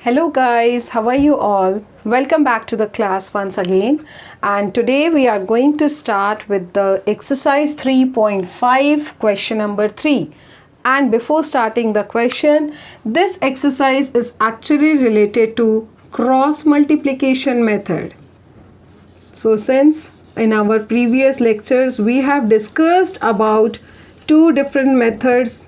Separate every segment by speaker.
Speaker 1: Hello guys, how are you all? Welcome back to the class once again, and today we are going to start with the exercise 3.5 question number 3. And before starting the question, this exercise is actually related to cross multiplication method. So since in our previous lectures we have discussed about two different methods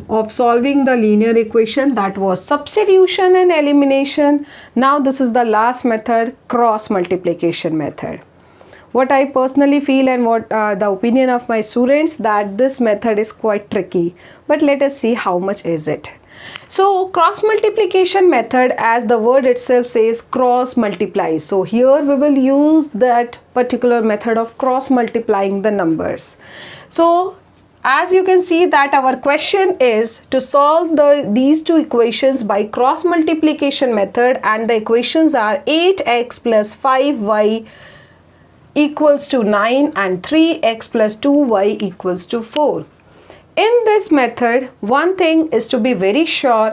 Speaker 1: of solving the linear equation, that was substitution and elimination. Now this is the last method, cross multiplication method. What I personally feel and what the opinion of my students, that this method is quite tricky, but let us see how much is it. So cross multiplication method, as the word itself says, cross multiply. So here we will use that particular method of cross multiplying the numbers. So as you can see that our question is to solve these two equations by cross multiplication method, and the equations are 8x plus 5y equals to 9 and 3x plus 2y equals to 4. In this method, one thing is to be very sure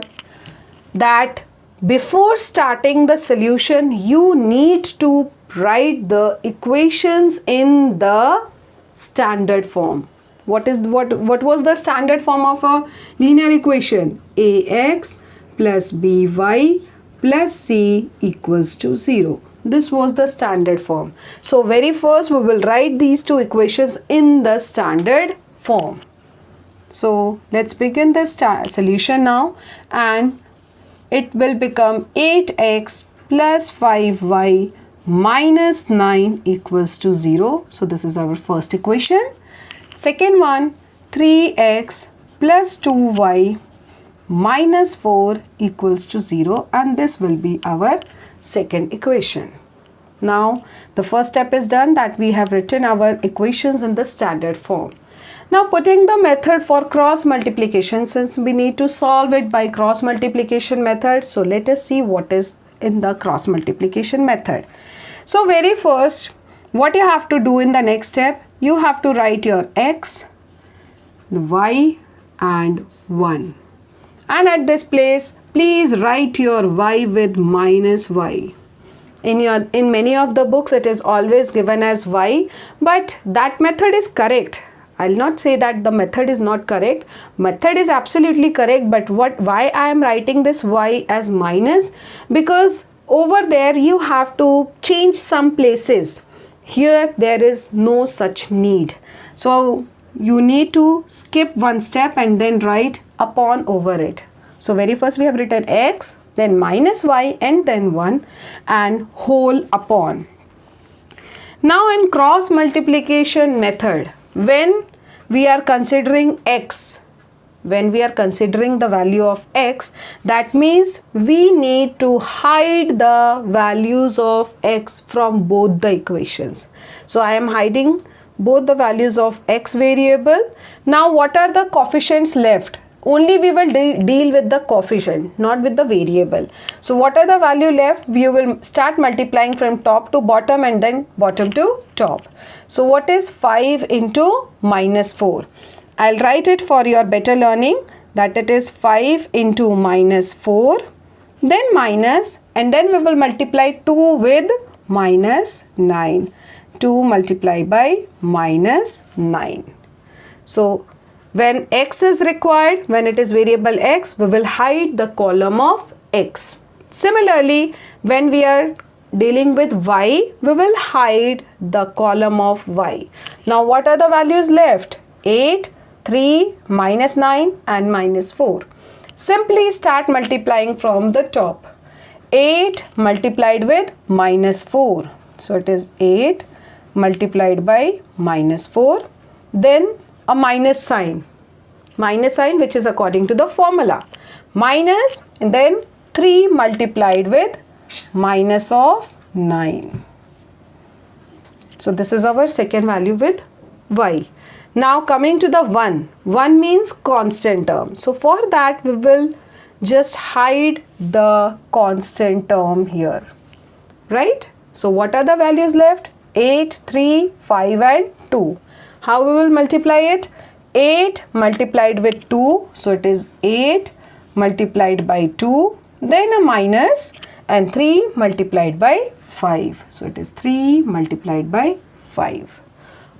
Speaker 1: that before starting the solution, you need to write the equations in the standard form. What was the standard form of a linear equation? Ax plus by plus c equals to 0. This was the standard form. So very first we will write these two equations in the standard form. So let's begin the solution now, and it will become 8x plus 5y minus 9 equals to 0. So this is our first equation. Second one, 3x plus 2y minus 4 equals to 0, and this will be our second equation. Now the first step is done, that we have written our equations in the standard form. Now putting the method for cross multiplication, since we need to solve it by cross multiplication method, so let us see what is in the cross multiplication method. So very first, what you have to do in the next step, you have to write your x, the y and 1. And at this place, please write your y with minus y. In many of the books, it is always given as y, but that method is correct. I'll not say that the method is not correct. Method is absolutely correct, but why I am writing this y as minus? Because over there you have to change some places. Here there is no such need. So you need to skip one step and then write upon over it. So very first we have written x, then minus y and then 1 and whole upon. Now in cross multiplication method, when we are considering x, when we are considering the value of x, that means we need to hide the values of x from both the equations. So I am hiding both the values of x variable. Now what are the coefficients left? Only we will deal with the coefficient, not with the variable. So what are the value left? We will start multiplying from top to bottom and then bottom to top. So what is 5 into minus 4? I'll write it for your better learning, that it is 5 into minus 4, then minus, and then we will multiply 2 with minus 9. 2 multiplied by minus 9. So when x is required, when it is variable x, we will hide the column of x. Similarly, when we are dealing with y, we will hide the column of y. Now what are the values left? 8, 3, minus 9 and minus 4. Simply start multiplying from the top. 8 multiplied with minus 4. So it is 8 multiplied by minus 4. Then a minus sign which is according to the formula. Minus and then 3 multiplied with minus of 9. So this is our second value with y. Now coming to the 1. 1 means constant term. So for that we will just hide the constant term here. Right? So what are the values left? 8, 3, 5 and 2. How we will multiply it? 8 multiplied with 2. So it is 8 multiplied by 2 then a minus, and 3 multiplied by 5. So it is 3 multiplied by 5.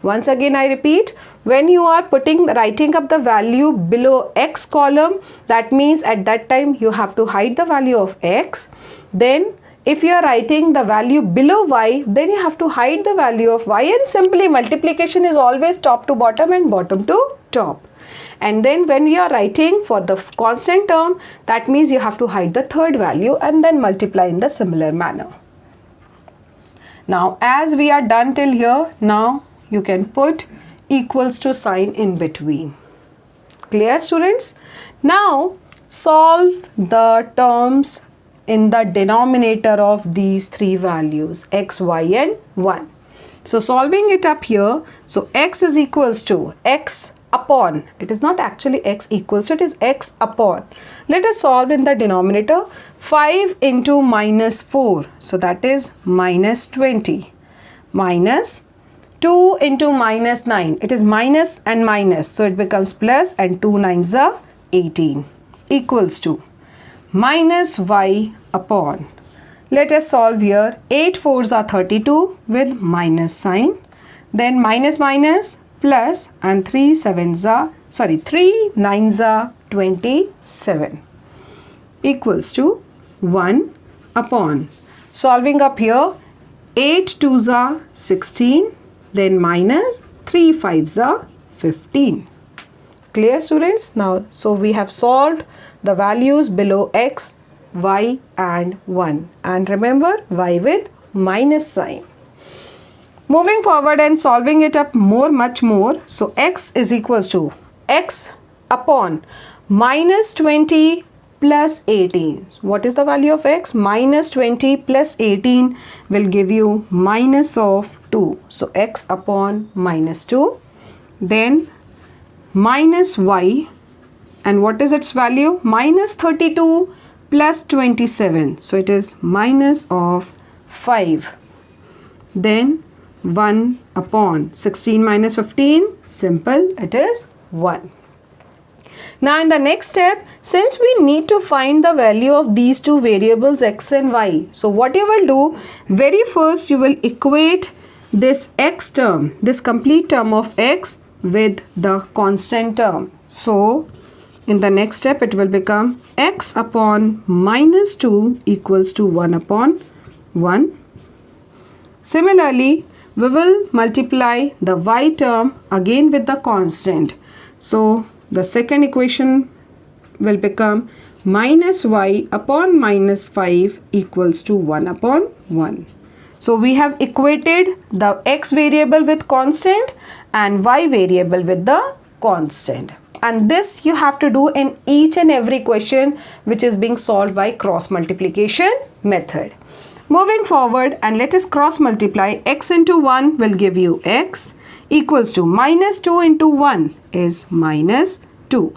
Speaker 1: Once again I repeat, when you are writing up the value below x column, that means at that time you have to hide the value of x. Then if you are writing the value below y, then you have to hide the value of y, and simply multiplication is always top to bottom and bottom to top. And then when you are writing for the constant term, that means you have to hide the third value and then multiply in the similar manner. Now as we are done till here, now you can put equals to sign in between. Clear, students? Now solve the terms in the denominator of these three values, x, y and 1. So solving it up here, so x is equals to x upon, it is not actually x equals to, it is x upon. Let us solve in the denominator, 5 into minus 4, so that is minus 20, minus 2 into minus 9, it is minus and minus, so it becomes plus, and 2 9s are 18, equals to minus y upon. Let us solve here, 8 4s are 32 with minus sign, then minus minus plus, and 3 9s are 27, equals to 1 upon. Solving up here, 8 2s are 16, then minus 3 5s are 15. Clear, students? Now, so we have solved the values below x, y and 1, and remember y with minus sign. Moving forward and solving it up much more. So x is equals to x upon minus 20 plus 18. What is the value of x? Minus 20 plus 18 will give you minus of 2. So x upon minus 2. Then minus y, and what is its value? Minus 32 plus 27. So it is minus of 5. Then 1 upon 16 minus 15, simple, it is 1. Now in the next step, since we need to find the value of these two variables x and y, so what you will do, very first you will equate this x term, this complete term of x with the constant term. So in the next step it will become x upon minus 2 equals to 1 upon 1. Similarly, we will multiply the y term again with the constant. So the second equation will become minus y upon minus 5 equals to 1 upon 1. So we have equated the x variable with constant and y variable with the constant. And this you have to do in each and every question which is being solved by cross multiplication method. Moving forward, and let us cross multiply, x into 1 will give you x equals to minus 2 into 1 is minus 2.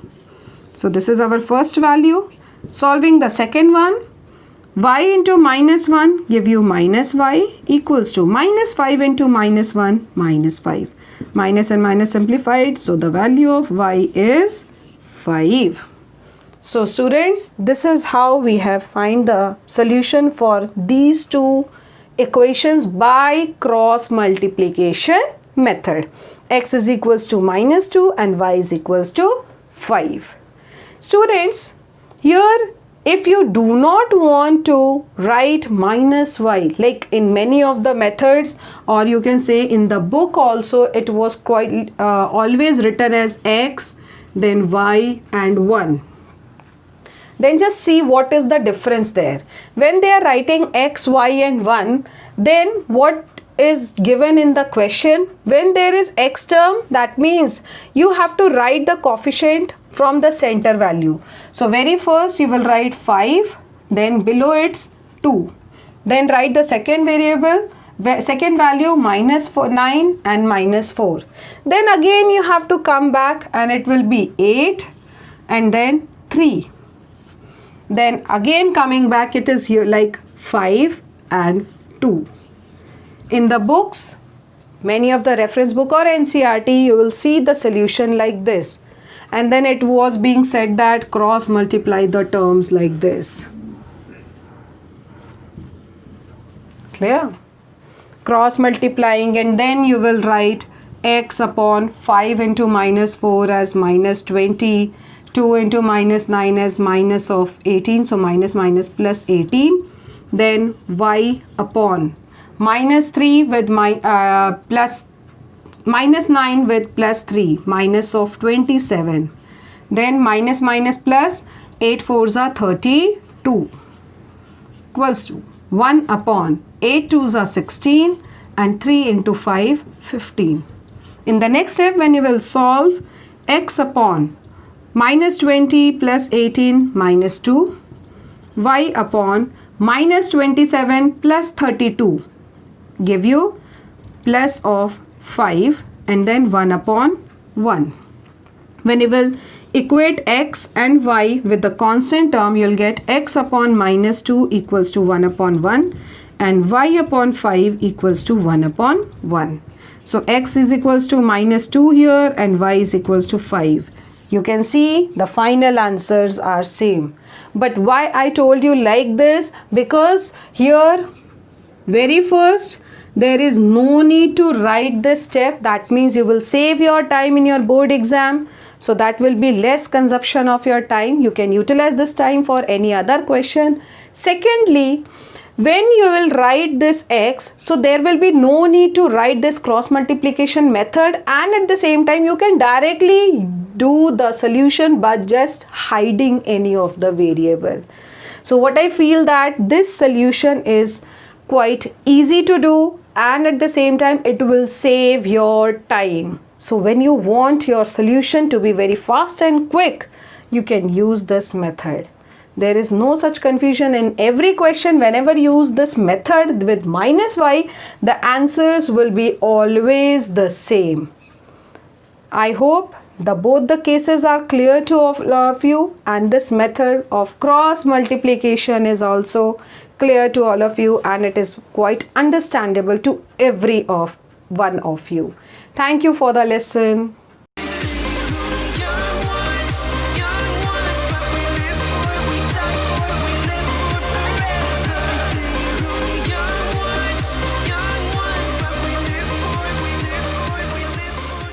Speaker 1: So this is our first value. Solving the second one, y into minus 1 give you minus y equals to minus 5 into minus 1 minus 5. Minus and minus simplified, so the value of y is 5. So students, this is how we have find the solution for these two equations by cross multiplication method. X is equals to minus 2 and y is equals to 5. Students, here if you do not want to write minus y, like in many of the methods, or you can say in the book also, it was quite always written as x, then y and 1. Then just see what is the difference there. When they are writing x, y and 1, then what is given in the question? When there is x term, that means you have to write the coefficient from the center value. So very first you will write 5, then below it's 2. Then write the second variable, second value minus 9 and minus 4. Then again you have to come back and it will be 8 and then 3. Then again coming back, it is here like 5 and 2. In the books, many of the reference book or NCERT, you will see the solution like this. And then it was being said that cross multiply the terms like this. Clear? Cross multiplying, and then you will write x upon 5 into minus 4 as minus 20, 2 into minus 9 as minus of 18, so minus minus plus 18. Then y upon minus 3 with plus minus 9 with plus 3, minus of 27. Then minus minus plus 8 4s are 32 equals to 1 upon 8 2s are 16 and 3 into 5 15. In the next step, when you will solve x upon minus 20 plus 18 minus 2, y upon minus 27 plus 32 give you plus of 5 and then 1 upon 1. When you will equate x and y with the constant term, you will get x upon minus 2 equals to 1 upon 1 and y upon 5 equals to 1 upon 1. So x is equals to minus 2 here and y is equals to 5. You can see the final answers are same. But why I told you like this? Because here very first there is no need to write this step. That means you will save your time in your board exam. So that will be less consumption of your time. You can utilize this time for any other question. Secondly, when you will write this x, so there will be no need to write this cross multiplication method, and at the same time you can directly do the solution by just hiding any of the variable. So what I feel that this solution is quite easy to do, and at the same time it will save your time. So when you want your solution to be very fast and quick, you can use this method. There is no such confusion in every question. Whenever you use this method with minus y, the answers will be always the same. I hope both the cases are clear to all of you, and this method of cross multiplication is also clear to all of you, and it is quite understandable to every one of you. Thank you for the lesson.